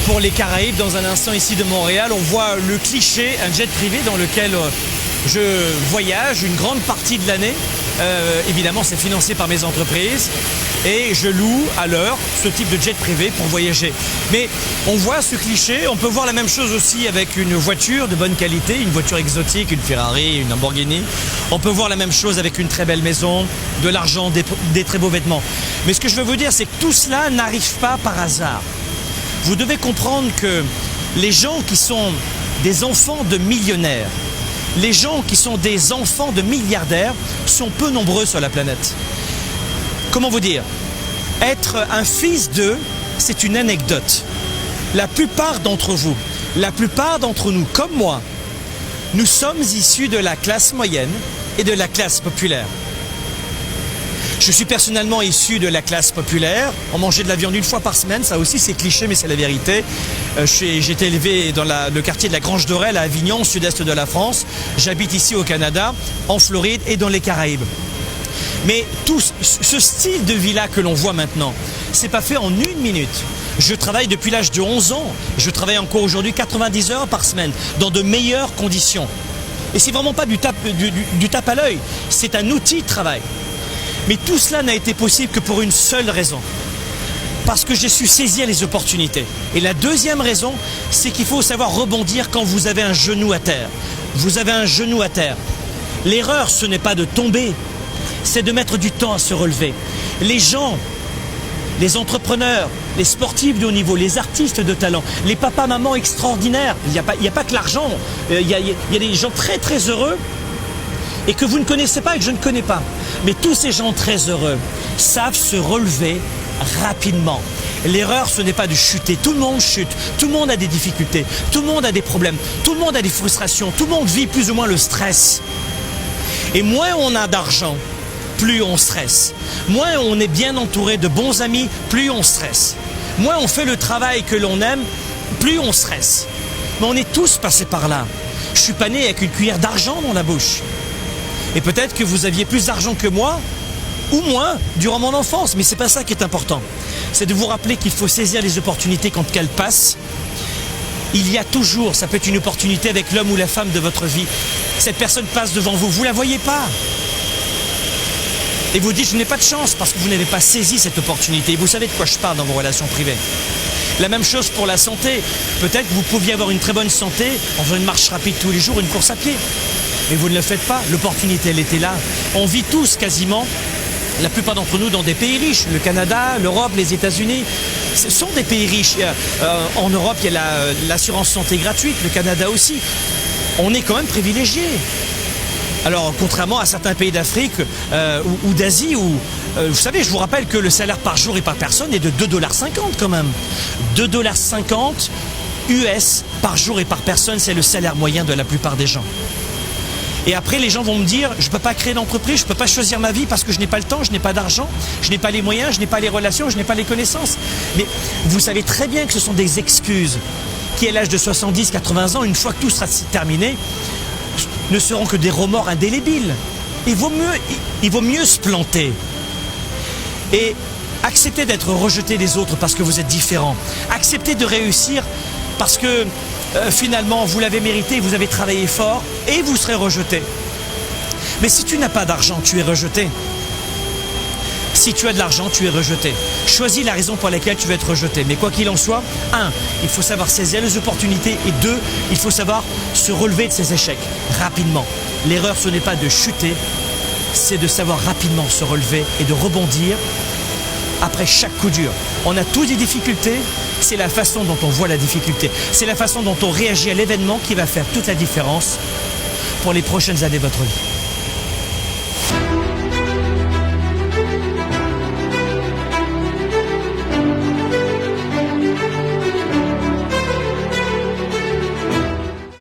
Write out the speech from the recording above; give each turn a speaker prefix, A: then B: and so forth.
A: pour les Caraïbes. Dans un instant ici de Montréal, on voit le cliché, un jet privé dans lequel je voyage une grande partie de l'année. Évidemment, c'est financé par mes entreprises et je loue à l'heure ce type de jet privé pour voyager. Mais on voit ce cliché, on peut voir la même chose aussi avec une voiture de bonne qualité, une voiture exotique, une Ferrari, une Lamborghini. On peut voir la même chose avec une très belle maison, de l'argent, des très beaux vêtements. Mais ce que je veux vous dire, c'est que tout cela n'arrive pas par hasard. Vous devez comprendre que les gens qui sont des enfants de millionnaires, les gens qui sont des enfants de milliardaires sont peu nombreux sur la planète. Comment vous dire? Être un fils d'eux, c'est une anecdote. La plupart d'entre vous, la plupart d'entre nous, comme moi, nous sommes issus de la classe moyenne et de la classe populaire. Je suis personnellement issu de la classe populaire. On mangeait de la viande une fois par semaine, ça aussi c'est cliché mais c'est la vérité. J'ai été élevé dans le quartier de la Grange d'Orel à Avignon, au sud-est de la France. J'habite ici au Canada, en Floride et dans les Caraïbes. Mais tout ce style de vie-là que l'on voit maintenant, c'est pas fait en une minute. Je travaille depuis l'âge de 11 ans. Je travaille encore aujourd'hui 90 heures par semaine, dans de meilleures conditions. Et c'est vraiment pas du tape à l'œil, c'est un outil de travail. Mais tout cela n'a été possible que pour une seule raison. Parce que j'ai su saisir les opportunités. Et la deuxième raison, c'est qu'il faut savoir rebondir quand vous avez un genou à terre. Vous avez un genou à terre. L'erreur, ce n'est pas de tomber, c'est de mettre du temps à se relever. Les gens, les entrepreneurs, les sportifs de haut niveau, les artistes de talent, les papas, mamans extraordinaires, il n'y a pas que l'argent, il y a des gens très très heureux et que vous ne connaissez pas et que je ne connais pas. Mais tous ces gens très heureux savent se relever rapidement. L'erreur, ce n'est pas de chuter. Tout le monde chute, tout le monde a des difficultés, tout le monde a des problèmes, tout le monde a des frustrations, tout le monde vit plus ou moins le stress. Et moins on a d'argent, plus on stresse. Moins on est bien entouré de bons amis, plus on stresse. Moins on fait le travail que l'on aime, plus on stresse. Mais on est tous passés par là. Je suis pas né avec une cuillère d'argent dans la bouche. Et peut-être que vous aviez plus d'argent que moi, ou moins, durant mon enfance. Mais c'est pas ça qui est important. C'est de vous rappeler qu'il faut saisir les opportunités quand elles passent. Il y a toujours, ça peut être une opportunité avec l'homme ou la femme de votre vie. Cette personne passe devant vous, vous la voyez pas. Et vous dites, je n'ai pas de chance parce que vous n'avez pas saisi cette opportunité. Et vous savez de quoi je parle dans vos relations privées. La même chose pour la santé. Peut-être que vous pouviez avoir une très bonne santé en faisant une marche rapide tous les jours, une course à pied. Mais vous ne le faites pas. L'opportunité, elle était là. On vit tous quasiment, la plupart d'entre nous, dans des pays riches. Le Canada, l'Europe, les États-Unis. Ce sont des pays riches. En Europe, il y a l'assurance santé gratuite. Le Canada aussi. On est quand même privilégiés. Alors, contrairement à certains pays d'Afrique ou d'Asie, où, vous savez, je vous rappelle que le salaire par jour et par personne est de 2,50 $ quand même. 2,50 $ US par jour et par personne, c'est le salaire moyen de la plupart des gens. Et après, les gens vont me dire, je ne peux pas créer d'entreprise, je ne peux pas choisir ma vie parce que je n'ai pas le temps, je n'ai pas d'argent, je n'ai pas les moyens, je n'ai pas les relations, je n'ai pas les connaissances. Mais vous savez très bien que ce sont des excuses qui, à l'âge de 70, 80 ans, une fois que tout sera terminé, ne seront que des remords indélébiles. Il vaut mieux se planter et accepter d'être rejeté des autres parce que vous êtes différent. Accepter de réussir parce que finalement vous l'avez mérité, vous avez travaillé fort et vous serez rejeté. Mais si tu n'as pas d'argent, tu es rejeté. Si tu as de l'argent, tu es rejeté. Choisis la raison pour laquelle tu veux être rejeté. Mais quoi qu'il en soit, 1, il faut savoir saisir les opportunités et 2, il faut savoir se relever de ses échecs rapidement. L'erreur, ce n'est pas de chuter, c'est de savoir rapidement se relever et de rebondir après chaque coup dur. On a tous des difficultés, c'est la façon dont on voit la difficulté. C'est la façon dont on réagit à l'événement qui va faire toute la différence pour les prochaines années de votre vie.